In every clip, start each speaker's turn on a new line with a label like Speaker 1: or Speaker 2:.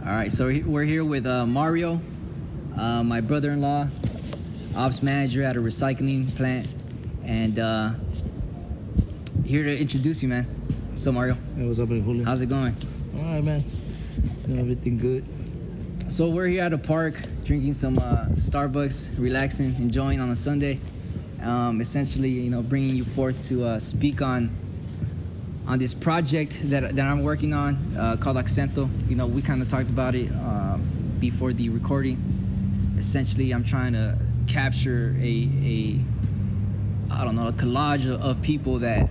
Speaker 1: All right, so we're here with Mario, my brother-in-law, ops manager at a recycling plant, and here to introduce you, man. So Mario.
Speaker 2: Hey, what's up, Julio?
Speaker 1: How's it going?
Speaker 2: All right, man. Everything good.
Speaker 1: So we're here at a park, drinking some Starbucks, relaxing, enjoying on a Sunday. Essentially, bringing you forth to speak on this project that I'm working on called ACENTO. We kind of talked about it before the recording. Essentially, I'm trying to capture a collage of people that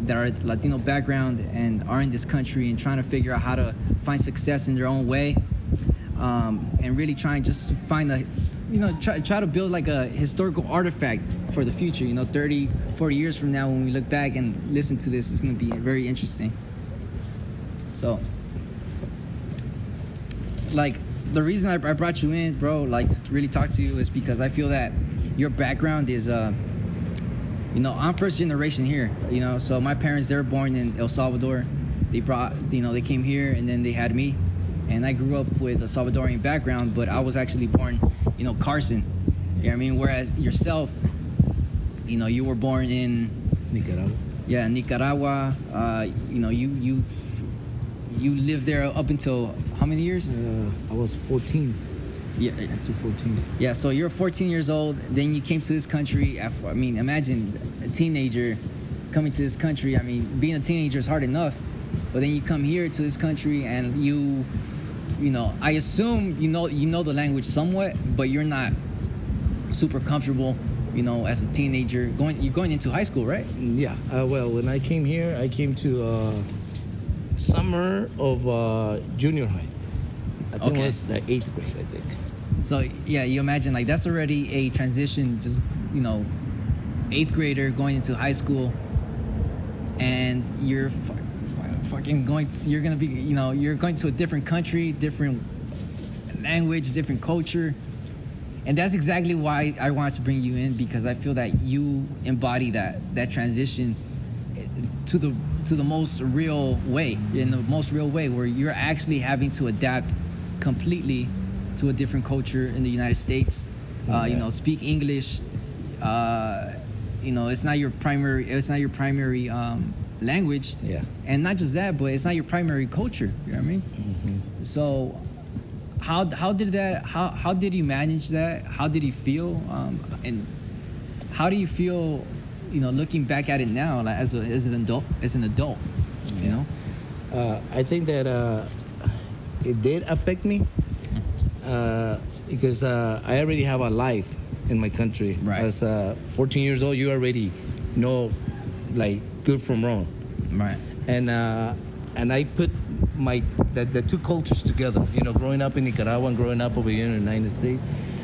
Speaker 1: are Latino background and are in this country and trying to figure out how to find success in their own way, and really trying just to find try to build like a historical artifact for the future. 30, 40 years from now, when we look back and listen to this, it's going to be very interesting. So, the reason I brought you in, bro, to really talk to you is because I feel that your background is, I'm first generation here, so my parents, they were born in El Salvador. They they came here and then they had me. And I grew up with a Salvadorian background, but I was actually born, Carson. You know what I mean? Whereas yourself, you were born in
Speaker 2: Nicaragua.
Speaker 1: Yeah, Nicaragua. You lived there up until how many years?
Speaker 2: I was 14.
Speaker 1: Yeah,
Speaker 2: I was 14.
Speaker 1: Yeah, so you're 14 years old. Then you came to this country. Imagine a teenager coming to this country. Being a teenager is hard enough, but then you come here to this country and I assume you know the language somewhat, but you're not super comfortable, as a teenager. You're going into high school, right?
Speaker 2: Yeah. Well, when I came here, I came to summer of junior high. I think it was the 8th grade, I think.
Speaker 1: So yeah, you imagine that's already a transition. Just 8th grader going into high school, and you're fucking you're gonna be, you're going to a different country, different language, different culture. And that's exactly why I wanted to bring you in, because I feel that you embody that transition to the most real way, in the most real way, where you're actually having to adapt completely to a different culture in the United States. Speak English. It's not your primary language.
Speaker 2: Yeah.
Speaker 1: And not just that, but it's not your primary culture. You know what I mean?
Speaker 2: Mm-hmm.
Speaker 1: So how did you manage that? How did you feel? And how do you feel, looking back at it now, as an adult?
Speaker 2: I think that it did affect me because I already have a life in my country.
Speaker 1: Right.
Speaker 2: As 14 years old, you already know good from wrong.
Speaker 1: Right.
Speaker 2: And I put the two cultures together, growing up in Nicaragua and growing up over here in the United States.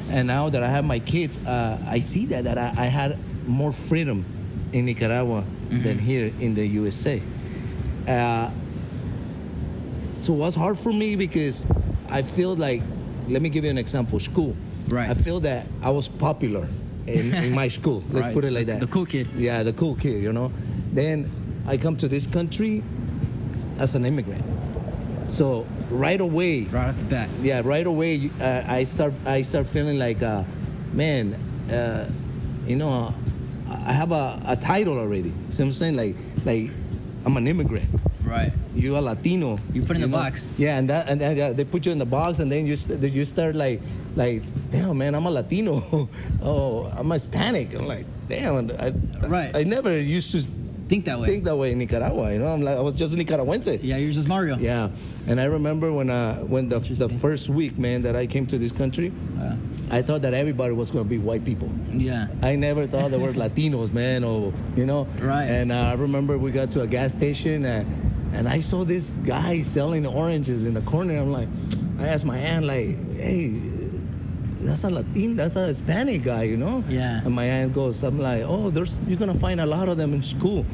Speaker 2: And now that I have my kids, I see that I had more freedom in Nicaragua than here in the USA. So it was hard for me because I feel let me give you an example, school.
Speaker 1: Right.
Speaker 2: I feel that I was popular in my school. Let's put it like that.
Speaker 1: The cool kid.
Speaker 2: Yeah, the cool kid, Then I come to this country as an immigrant. So right away,
Speaker 1: Right off the bat.
Speaker 2: yeah, right away, I start feeling man, I have a title already. See what I'm saying? Like I'm an immigrant.
Speaker 1: Right.
Speaker 2: You are Latino.
Speaker 1: You put in the box.
Speaker 2: Yeah, and they put you in the box, and then you start like, damn, man, I'm a Latino. Oh, I'm Hispanic. I'm like, damn, I never used to
Speaker 1: Think that way.
Speaker 2: in Nicaragua. I was just a Nicaraguense.
Speaker 1: Yeah, you're just Mario.
Speaker 2: Yeah, and I remember when the first week, man, that I came to this country, I thought that everybody was going to be white people.
Speaker 1: Yeah.
Speaker 2: I never thought there were Latinos, man, or
Speaker 1: Right.
Speaker 2: And I remember we got to a gas station, and I saw this guy selling oranges in the corner. I'm like, I asked my aunt, hey, that's a Latino, that's a Hispanic guy,
Speaker 1: Yeah.
Speaker 2: And my aunt goes, I'm like, oh, you're gonna find a lot of them in school.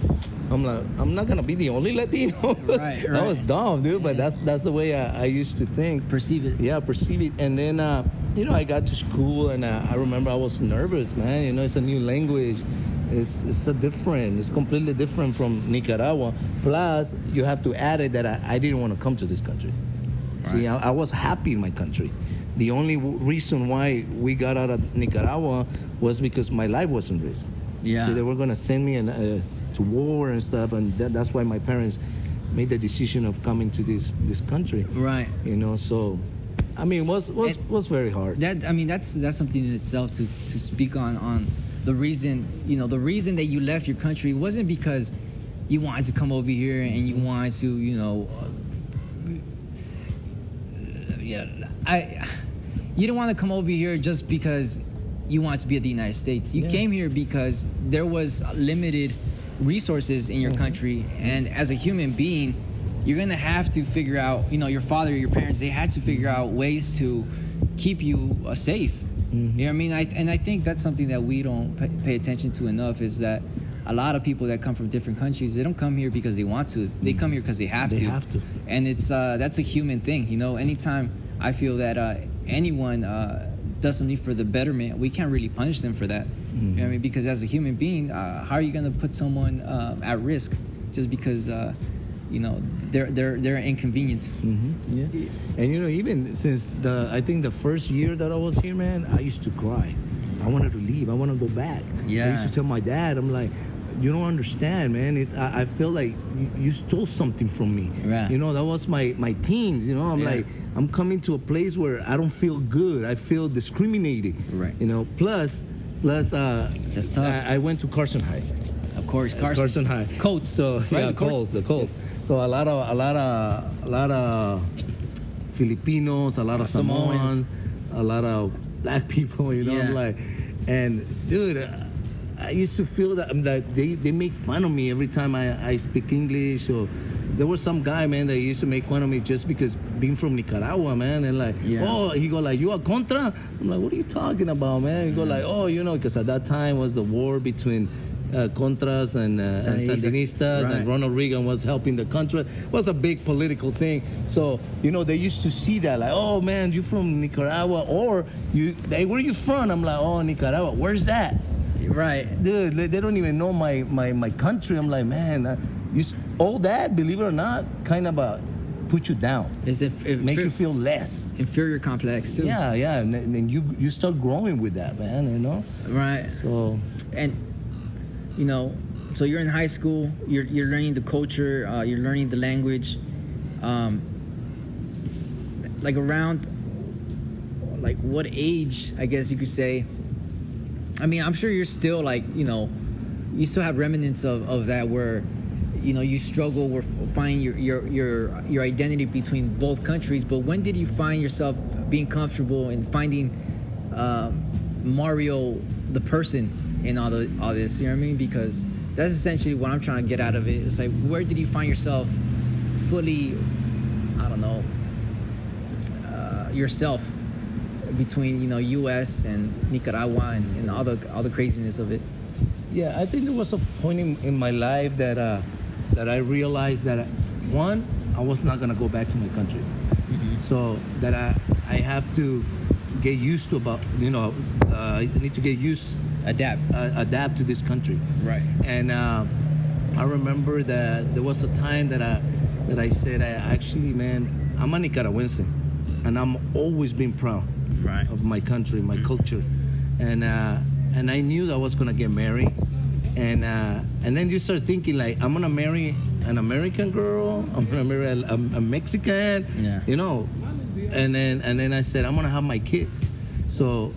Speaker 2: I'm like, I'm not gonna be the only Latino.
Speaker 1: Right.
Speaker 2: That was dumb, dude. But that's the way I used to think.
Speaker 1: Perceive it.
Speaker 2: Yeah, perceive it. And then I got to school, and I remember I was nervous, man. It's a new language. It's completely different from Nicaragua. Plus, you have to add it that I didn't want to come to this country. See,
Speaker 1: Right.
Speaker 2: I was happy in my country. The only reason why we got out of Nicaragua was because my life was in risk.
Speaker 1: Yeah.
Speaker 2: So they were going to send me to war and stuff, and that's why my parents made the decision of coming to this country.
Speaker 1: Right.
Speaker 2: You know, so I mean, it was very hard.
Speaker 1: That's something in itself to speak on the reason, the reason that you left your country wasn't because you wanted to come over here and you wanted to, you didn't want to come over here just because you wanted to be at the United States. You came here because there was limited resources in your country, and as a human being, you're gonna have to figure out, your father, your parents, they had to figure out ways to keep you safe. You know what I mean? I think that's something that we don't pay attention to enough, is that a lot of people that come from different countries, they don't come here because they want to. They come here because they have to.
Speaker 2: They have to.
Speaker 1: And it's that's a human thing. Anytime I feel that anyone does something for the betterment, we can't really punish them for that. You know what I mean? Because as a human being, how are you going to put someone at risk just because they're inconvenienced?
Speaker 2: Yeah. And even since I think the first year that I was here, man, I used to cry. I wanted to leave. I want to go back.
Speaker 1: Yeah.
Speaker 2: I used to tell my dad, I'm like, you don't understand, man. I feel like you stole something from me.
Speaker 1: Right.
Speaker 2: That was my teens. I'm like, I'm coming to a place where I don't feel good. I feel discriminated.
Speaker 1: Right.
Speaker 2: Plus,
Speaker 1: That's tough.
Speaker 2: I went to Carson High.
Speaker 1: Of course, Carson
Speaker 2: High.
Speaker 1: Colts.
Speaker 2: So
Speaker 1: right?
Speaker 2: the Colts. So a lot of Filipinos, a lot of Samoans, a lot of black people.
Speaker 1: Yeah.
Speaker 2: I'm like, and dude, I used to feel that they make fun of me every time I speak English. Or there was some guy, man, that used to make fun of me just because being from Nicaragua, man, and like, he go like, you are contra? I'm like, what are you talking about, man? He go like, because at that time was the war between Contras and Sandinistas,
Speaker 1: right.
Speaker 2: and Ronald Reagan was helping the country. It was a big political thing. So, they used to see that, like, oh, man, you from Nicaragua, or where you from? I'm like, oh, Nicaragua. Where's that?
Speaker 1: Right.
Speaker 2: Dude, they don't even know my country. I'm like, man, all that, believe it or not, kind of put you down. Make you feel less.
Speaker 1: Inferior complex, too.
Speaker 2: Yeah, and then you start growing with that, man,
Speaker 1: Right.
Speaker 2: So...
Speaker 1: And, so you're in high school, you're learning the culture, you're learning the language. Like around, like what age, I guess you could say? I mean, I'm sure you're still like, you still have remnants of that where, you struggle with finding your identity between both countries. But when did you find yourself being comfortable in finding Mario the person in all this? You know what I mean? Because that's essentially what I'm trying to get out of it. It's like, where did you find yourself fully, I don't know, yourself between U.S. and Nicaragua and all the craziness of it?
Speaker 2: Yeah, I think there was a point in my life that I realized that one, I was not gonna go back to my country. So that I have to get used to I need to get used adapt to this country.
Speaker 1: Right.
Speaker 2: And I remember that there was a time that I said, man, I'm a Nicaraguense, and I'm always been proud of my country, my culture, and I knew that I was gonna get married, and then you start thinking like, I'm gonna marry an American girl, I'm gonna marry a Mexican, and then I said, I'm gonna have my kids. So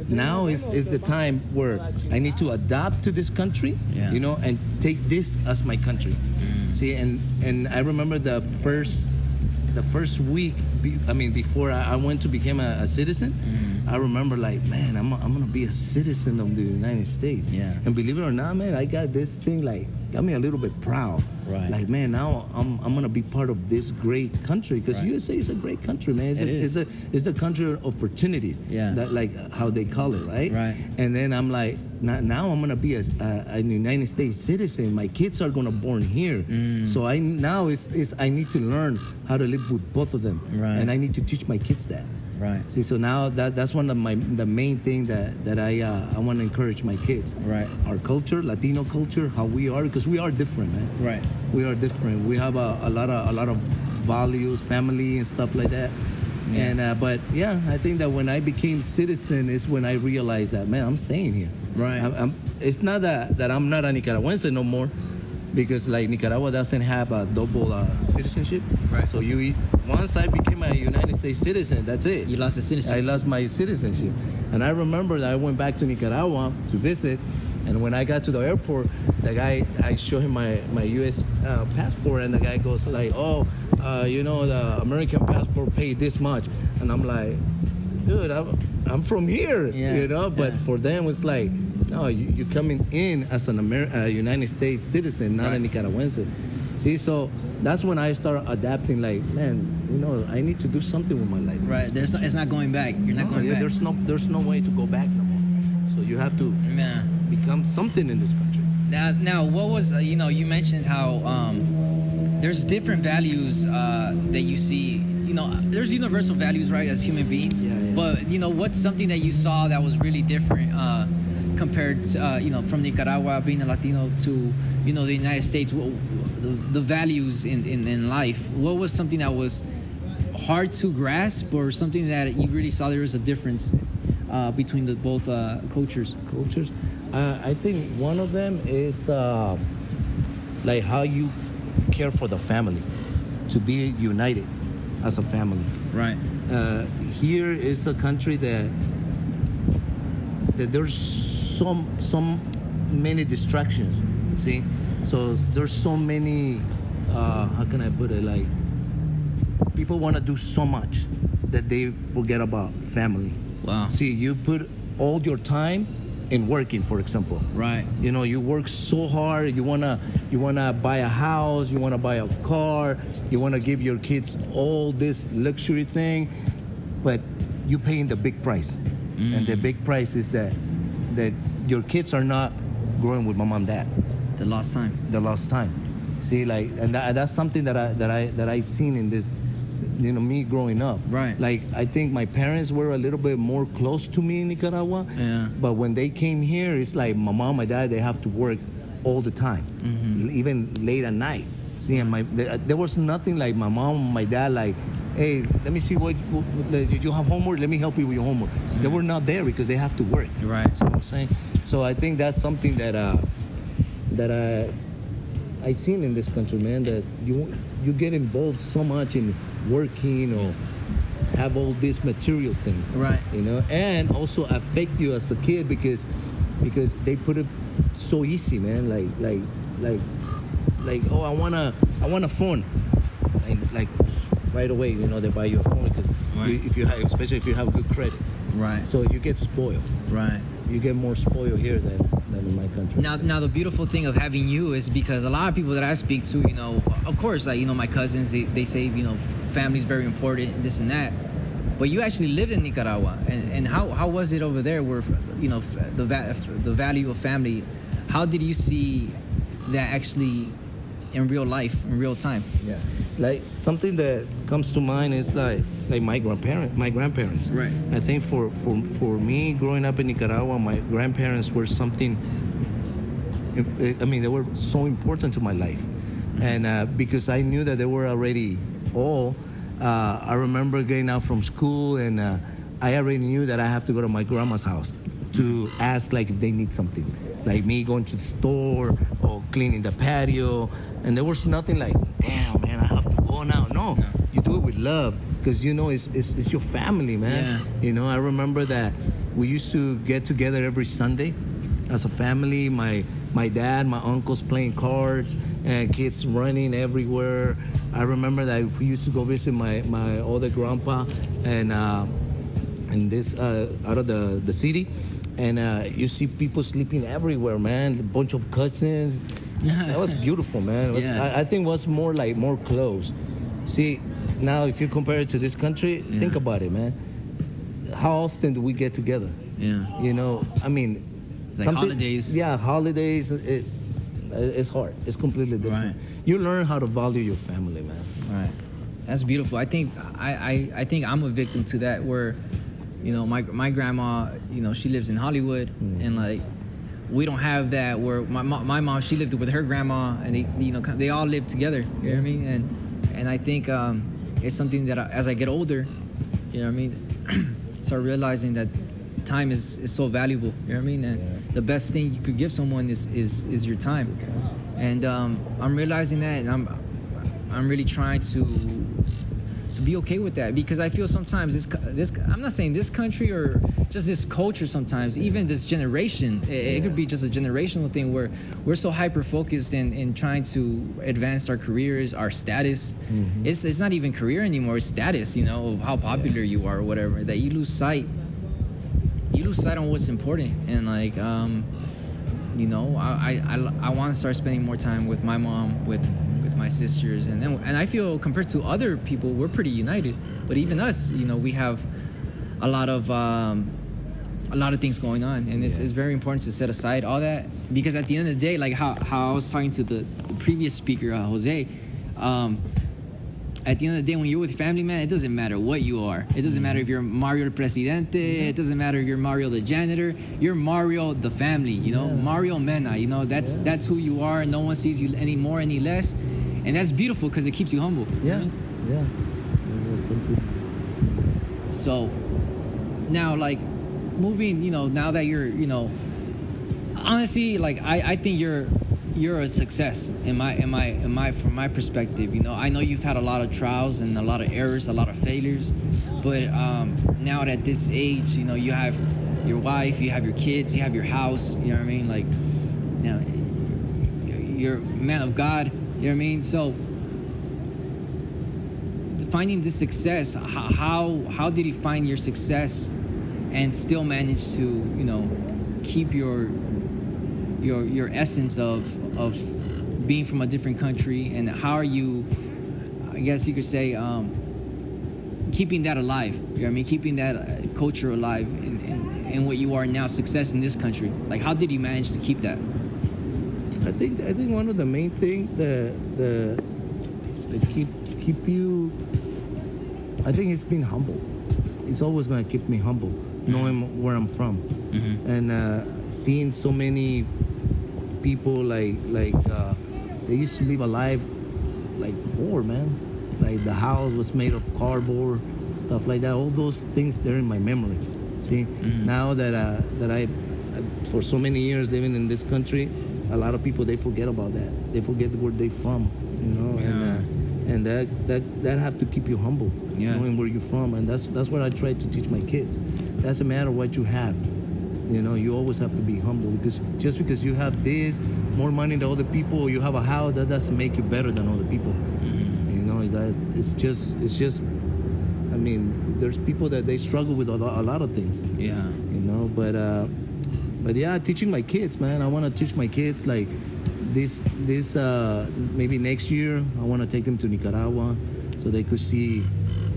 Speaker 2: now is the time where I need to adapt to this country, and take this as my country. See, and I remember the first week, before I went to become a citizen, I remember like, man, I'm gonna be a citizen of the United States.
Speaker 1: Yeah.
Speaker 2: And believe it or not, man, I got this thing like, got me a little bit proud.
Speaker 1: Right.
Speaker 2: Like, man, now I'm gonna be part of this great country, because USA is a great country, man. It's the country of opportunities.
Speaker 1: Yeah.
Speaker 2: That, like how they call it, right?
Speaker 1: Right.
Speaker 2: And then I'm like, now I'm gonna be a United States citizen. My kids are gonna born here. So I need to learn how to live with both of them.
Speaker 1: Right.
Speaker 2: And I need to teach my kids that.
Speaker 1: Right.
Speaker 2: See, so now that's one of the main thing that I want to encourage my kids.
Speaker 1: Right.
Speaker 2: Our culture, Latino culture, how we are, because we are different, man.
Speaker 1: Right.
Speaker 2: We are different. We have a lot of values, family, and stuff like that.
Speaker 1: Yeah.
Speaker 2: And but yeah, I think that when I became citizen is when I realized that, man, I'm staying here.
Speaker 1: Right.
Speaker 2: It's not that I'm not a Nicaraguense no more, because like Nicaragua doesn't have a double citizenship.
Speaker 1: Right.
Speaker 2: So once I became a United States citizen, that's it.
Speaker 1: You lost the citizenship.
Speaker 2: I lost my citizenship. And I remember that I went back to Nicaragua to visit, and when I got to the airport, the guy, I showed him my U.S. Passport, and the guy goes like, oh, the American passport paid this much. And I'm like, dude, I'm from here, but for them it's like, no, you're coming in as an United States citizen, not a Nicaraguense. See, so that's when I started adapting, like, man, I need to do something with my life.
Speaker 1: Right, it's not going back. You're not going back.
Speaker 2: There's no way to go back no more. So you have to become something in this country.
Speaker 1: Now, what was, you mentioned how there's different values that you see. There's universal values, right, as human beings.
Speaker 2: Yeah.
Speaker 1: But, what's something that you saw that was really different compared to, from Nicaragua, being a Latino, to, the United States, the values in life? What was something that was hard to grasp, or something that you really saw there was a difference between the both cultures?
Speaker 2: I think one of them is like how you care for the family, to be united as a family.
Speaker 1: Right.
Speaker 2: Here is a country that there's so many distractions. See, so there's so many. How can I put it? Like, people want to do so much that they forget about family.
Speaker 1: Wow.
Speaker 2: See, you put all your time in working, for example.
Speaker 1: Right.
Speaker 2: You work so hard. You wanna buy a house. You wanna buy a car. You wanna give your kids all this luxury thing, but you paying the big price. And the big price is that your kids are not growing with mom and dad.
Speaker 1: The lost time. See, like, and that's something that I seen in this, me growing up. Right.
Speaker 2: Like, I think my parents were a little bit more close to me in Nicaragua.
Speaker 1: Yeah.
Speaker 2: But when they came here, it's like my mom, my dad, they have to work all the time, even late at night. See, and there was nothing like my mom, my dad, like, hey, let me see what you have homework. Let me help you with your homework. They were not there because they have to work.
Speaker 1: Right.
Speaker 2: That's what I'm saying. So I think that's something that I seen in this country, man. That you get involved so much in working or have all these material things.
Speaker 1: Right.
Speaker 2: And also affect you as a kid because they put it so easy, man. Like oh, I want a phone, and like right away, they buy you a phone because especially if you have good credit.
Speaker 1: Right.
Speaker 2: So you get spoiled.
Speaker 1: Right.
Speaker 2: You get more spoiled here than in my country.
Speaker 1: Now the beautiful thing of having you is because a lot of people that I speak to, of course, like, my cousins, they say, family's very important, this and that. But you actually lived in Nicaragua, and how was it over there? Where the value of family, how did you see that actually in real life, in real time?
Speaker 2: Yeah, like something that comes to mind is like my grandparents.
Speaker 1: Right.
Speaker 2: I think for me growing up in Nicaragua, my grandparents were something. I mean, they were so important to my life, and because I knew that they were already old. I remember getting out from school, and I already knew that I have to go to my grandma's house to ask, like, if they need something, like me going to the store or cleaning the patio. And there was nothing like, damn, man, I have to go now. No, you do it with love because it's your family, man.
Speaker 1: Yeah.
Speaker 2: I remember that we used to get together every Sunday as a family. My dad, my uncles playing cards, and kids running everywhere. I remember that we used to go visit my older grandpa and this out of the city, and you see people sleeping everywhere, man. A bunch of cousins. That was beautiful, man. I think it was more close. See, now if you compare it to this country, think about it, man. How often do we get together?
Speaker 1: Yeah.
Speaker 2: I mean,
Speaker 1: like holidays.
Speaker 2: Yeah, holidays. It's hard. It's completely different.
Speaker 1: Right.
Speaker 2: You learn how to value your family, man.
Speaker 1: Right. That's beautiful. I think I'm a victim to that, where, my grandma, she lives in Hollywood, and like, we don't have that. Where my mom, she lived with her grandma, and they all lived together. You know what I mean? And I think it's something that as I get older, you know what I mean, start realizing that time is so valuable. You know what I mean? And the best thing you could give someone is your time. And I'm realizing that, and I'm really trying to be okay with that, because I feel sometimes this I'm not saying this country or just this culture, sometimes even this generation, it could be just a generational thing where we're so hyper focused in trying to advance our careers, our status. It's not even career anymore, it's status, you know, of how popular you are or whatever, that you lose sight on what's important. And like you know, I want to start spending more time with my mom, with my sisters, and I feel compared to other people, we're pretty united. But even us, you know, we have a lot of things going on, and it's very important to set aside all that, because at the end of the day, like how I was talking to the previous speaker, Jose, at the end of the day, when you're with family, man, it doesn't matter what you are. It doesn't matter if you're Mario el Presidente. It doesn't matter if you're Mario the janitor. You're Mario the family, you know, Mario Mena, you know, that's who you are. No one sees you any more, any less. And that's beautiful because it keeps you humble.
Speaker 2: Yeah,
Speaker 1: you know? So now, like, moving, you know, now that you're, you know, honestly, like, I think you're a success from my perspective. You know, I know you've had a lot of trials and a lot of errors, a lot of failures, but now at this age, you know, you have your wife, you have your kids, you have your house. You know what I mean? Like, you know, you're a man of God. You know what I mean? So finding this success, how did you find your success and still manage to, you know, keep your essence of being from a different country, and how are you, I guess you could say, keeping that alive? You know what I mean? Keeping that culture alive in what you are now, success in this country. Like, how did you manage to keep that?
Speaker 2: I think one of the main things that keep you, I think it's being humble. It's always gonna keep me humble, knowing where I'm from, and seeing so many people like they used to live a life like poor, man. Like the house was made of cardboard, stuff like that. All those things, they're in my memory. See, now that I for so many years living in this country, a lot of people, they forget about that. They forget where they're from, you know. And that have to keep you humble, knowing where you're from. And that's what I try to teach my kids. Doesn't matter what you have, you know, you always have to be humble, because just because you have this more money than other people, or you have a house, that doesn't make you better than other people. You know, that it's just I mean, there's people that they struggle with a lot of things. You know, but yeah, teaching my kids, man. I want to teach my kids, like, this maybe next year I want to take them to Nicaragua so they could see,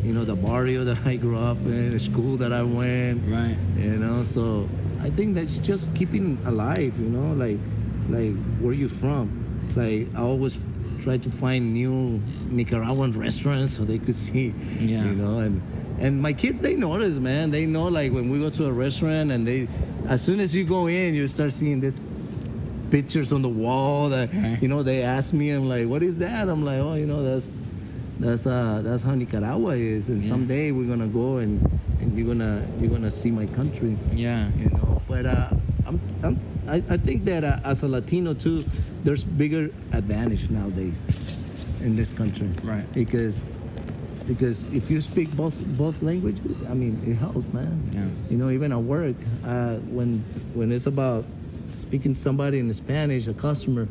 Speaker 2: you know, the barrio that I grew up in, the school that I went.
Speaker 1: Right.
Speaker 2: You know, so I think that's just keeping alive, you know, like where you from. Like, I always try to find new Nicaraguan restaurants so they could see, you know, and my kids, they notice, man. They know, like, when we go to a restaurant, and as soon as you go in, you start seeing this pictures on the wall that, you know, they ask me, I'm like, what is that? I'm like, oh, you know, that's how Nicaragua is, and someday we're gonna go and you're gonna see my country. You know, but I think that as a Latino too, there's bigger advantage nowadays in this country,
Speaker 1: right?
Speaker 2: Because if you speak both languages, I mean, it helps, man. You know, even at work, when it's about speaking to somebody in Spanish, a customer,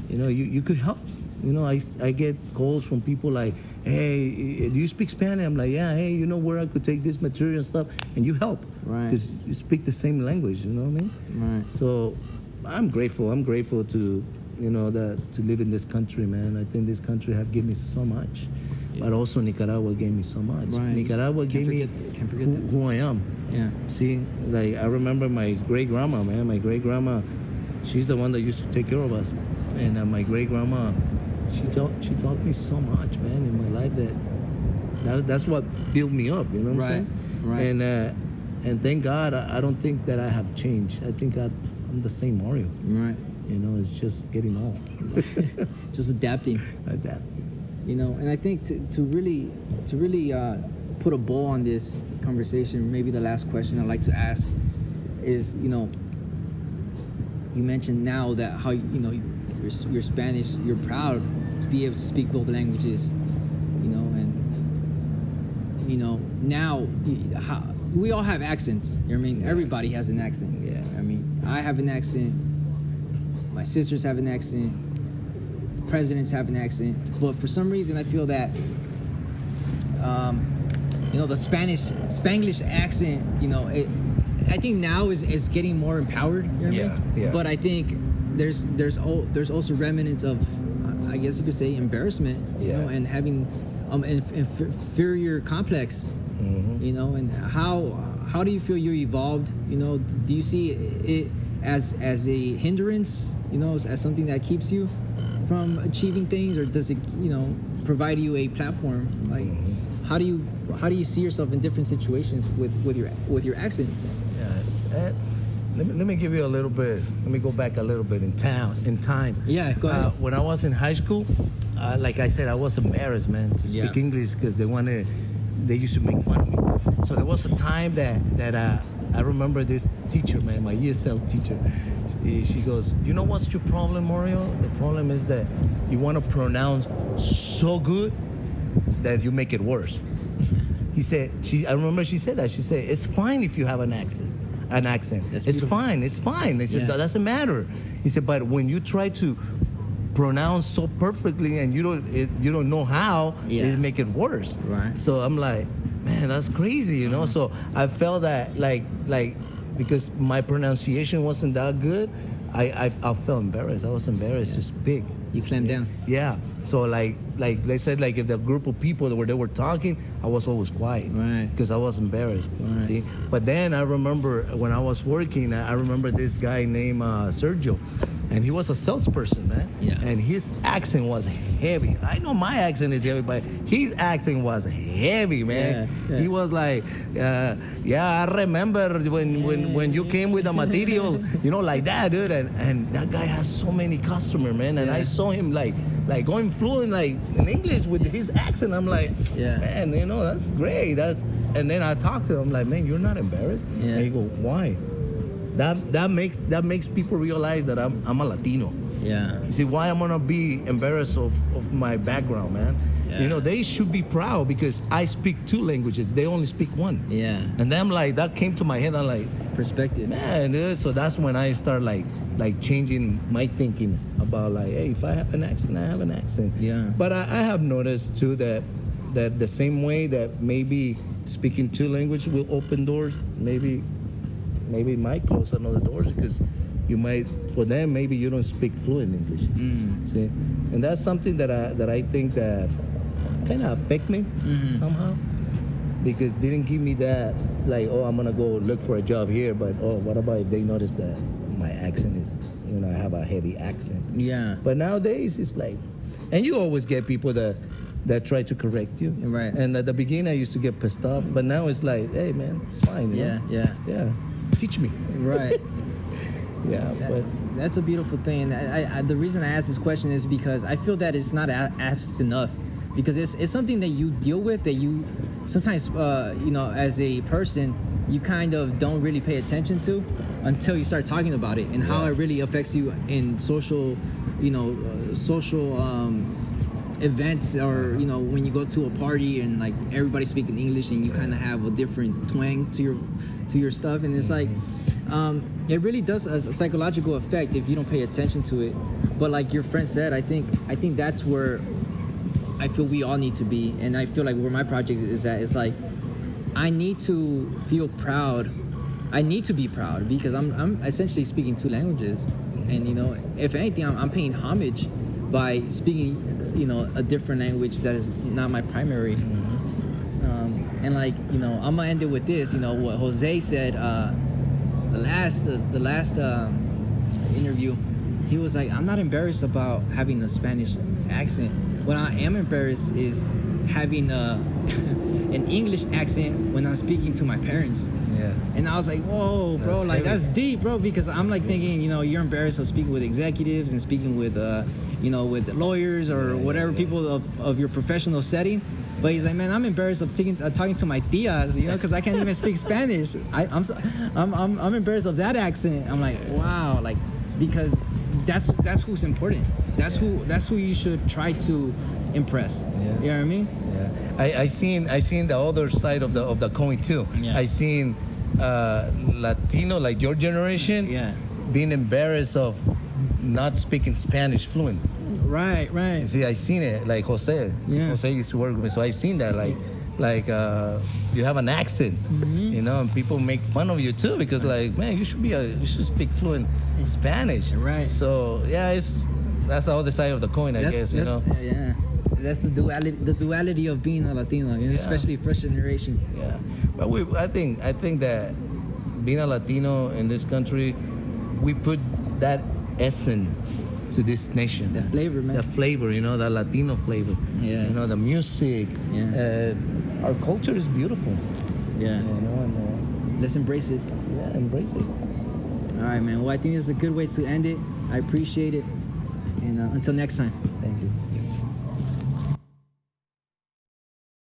Speaker 2: you know, you could help. You know, I get calls from people like, hey, do you speak Spanish? I'm like, yeah, hey, you know where I could take this material and stuff, and you help.
Speaker 1: Right.
Speaker 2: Because you speak the same language, you know what I mean?
Speaker 1: Right.
Speaker 2: So I'm grateful to, you know, to live in this country, man. I think this country have given me so much. But also Nicaragua gave me so much.
Speaker 1: Right.
Speaker 2: Nicaragua gave me who I am. See, like, I remember my great-grandma, man. My great-grandma, she's the one that used to take care of us. And my great-grandma, she taught me so much, man, in my life, that's what built me up, you know what I'm saying?
Speaker 1: Right.
Speaker 2: And thank God, I don't think that I have changed. I think I'm the same Mario.
Speaker 1: Right.
Speaker 2: You know, it's just getting old.
Speaker 1: Just adapting. You know, and I think to really put a bow on this conversation, maybe the last question I'd like to ask is, you know, you mentioned now that how, you know, you're Spanish, you're proud to be able to speak both languages, you know, and, you know, now we all have accents. You know what I mean? Everybody has an accent.
Speaker 2: Yeah.
Speaker 1: I mean, I have an accent. My sisters have an accent. The presidents have an accent. But for some reason, I feel that, you know, the Spanglish accent, you know, I think now is getting more empowered. You know what I mean?
Speaker 2: Yeah.
Speaker 1: But I think there's also remnants of, I guess you could say, embarrassment. You know, and having an inferior complex.
Speaker 2: Mm-hmm.
Speaker 1: You know, and how do you feel you evolved? You know, do you see it as a hindrance? You know, as something that keeps you from achieving things, or does it, you know, provide you a platform? Like, how do you see yourself in different situations with your accent?
Speaker 2: Yeah. Let me give you a little bit. Let me go back a little bit in time.
Speaker 1: Yeah, go ahead.
Speaker 2: When I was in high school, like I said, I was embarrassed, man, to speak English because they used to make fun of me. So there was a time that I remember this teacher, man, my ESL teacher. She goes, you know what's your problem, Mario? The problem is that you want to pronounce so good that you make it worse. I remember she said that. She said, it's fine if you have an accent. It's fine. They said, that doesn't matter. He said, but when you try to pronounce so perfectly and you don't know how, it make it worse.
Speaker 1: Right.
Speaker 2: So I'm like, man, that's crazy, you know. So I felt that like because my pronunciation wasn't that good, I felt embarrassed. I was embarrassed to speak.
Speaker 1: You clamped down.
Speaker 2: Yeah. So like they said, like if the group of people they were talking, I was always quiet.
Speaker 1: Right.
Speaker 2: Because I was embarrassed.
Speaker 1: Right.
Speaker 2: See. But then I remember when I was working, I remember this guy named Sergio. And he was a salesperson, man.
Speaker 1: Yeah.
Speaker 2: And his accent was heavy. I know my accent is heavy, but his accent was heavy, man.
Speaker 1: Yeah.
Speaker 2: He was like, I remember when you came with the material, you know, like that, dude. And that guy has so many customers, man. And I saw him like going fluent like in English with his accent. I'm like, man, you know, that's great. And then I talked to him like, man, you're not embarrassed?
Speaker 1: Yeah.
Speaker 2: And he go, why? That makes people realize that I'm a Latino.
Speaker 1: Yeah.
Speaker 2: You see, why I'm gonna be embarrassed of my background, man? Yeah. You know, they should be proud because I speak 2 languages. They only speak 1.
Speaker 1: Yeah.
Speaker 2: And then like that came to my head. I'm like,
Speaker 1: perspective.
Speaker 2: man, dude. So that's when I start like changing my thinking about like, hey, if I have an accent, I have an accent.
Speaker 1: Yeah.
Speaker 2: But I have noticed too that the same way that maybe speaking 2 languages will open doors, maybe it might close another doors because you might, for them, maybe you don't speak fluent English. See, and that's something that I think that kind of affect me somehow, because they didn't give me that like, oh, I'm gonna go look for a job here, but oh, what about if they notice that my accent is, you know, I have a heavy accent.
Speaker 1: Yeah.
Speaker 2: But nowadays it's like, and you always get people that try to correct you.
Speaker 1: Right.
Speaker 2: And at the beginning I used to get pissed off, but now it's like, hey man, it's fine. You know? Yeah. Teach me.
Speaker 1: Right.
Speaker 2: But
Speaker 1: that's a beautiful thing. I the reason I ask this question is because I feel that it's not asked enough, because it's something that you deal with, that you sometimes you know, as a person, you kind of don't really pay attention to until you start talking about it, and how it really affects you in social, you know, events, or you know, when you go to a party and like everybody's speaking English and you kind of have a different twang to your stuff, and it's like it really does a psychological effect if you don't pay attention to it. But like your friend said, I think that's where I feel we all need to be, and I feel like where my project is at, it's like I need to feel proud. I need to be proud because I'm essentially speaking 2 languages, and you know, if anything, I'm paying homage by speaking, you know, a different language that is not my primary. And like, you know, I'm gonna end it with this. You know, what Jose said the last interview, he was like, I'm not embarrassed about having a Spanish accent. What I am embarrassed is having an English accent when I'm speaking to my parents.
Speaker 2: Yeah.
Speaker 1: And I was like, whoa, bro, that's like heavy. That's deep, bro, because I'm like thinking, you know, you're embarrassed of speaking with executives and speaking with you know, with lawyers or whatever people of your professional setting. But he's like, man, I'm embarrassed of talking to my tias, you know, because I can't even speak Spanish. I'm embarrassed of that accent. I'm like, wow, like, because that's who's important. That's who you should try to impress.
Speaker 2: Yeah.
Speaker 1: You know what I mean?
Speaker 2: Yeah. I seen the other side of the coin too.
Speaker 1: Yeah.
Speaker 2: I seen Latino, like your generation, being embarrassed of not speaking Spanish fluent.
Speaker 1: Right.
Speaker 2: See, I seen it, like Jose.
Speaker 1: Yeah.
Speaker 2: Jose used to work with me, so I seen that, like you have an accent, you know, and people make fun of you too because, like, man, you should speak fluent Spanish.
Speaker 1: Right.
Speaker 2: So yeah, that's the other side of the coin, I guess. You know.
Speaker 1: Yeah. That's the duality of being a Latino, you know, especially first generation.
Speaker 2: Yeah, but I think that being a Latino in this country, we put that essence to this nation.
Speaker 1: The flavor, man.
Speaker 2: The flavor, you know, the Latino flavor.
Speaker 1: Yeah.
Speaker 2: You know, the music.
Speaker 1: Yeah.
Speaker 2: Our culture is beautiful.
Speaker 1: Yeah.
Speaker 2: You know, and
Speaker 1: Let's embrace it.
Speaker 2: yeah, embrace it.
Speaker 1: All right, man. Well, I think this is a good way to end it. I appreciate it. And until next time.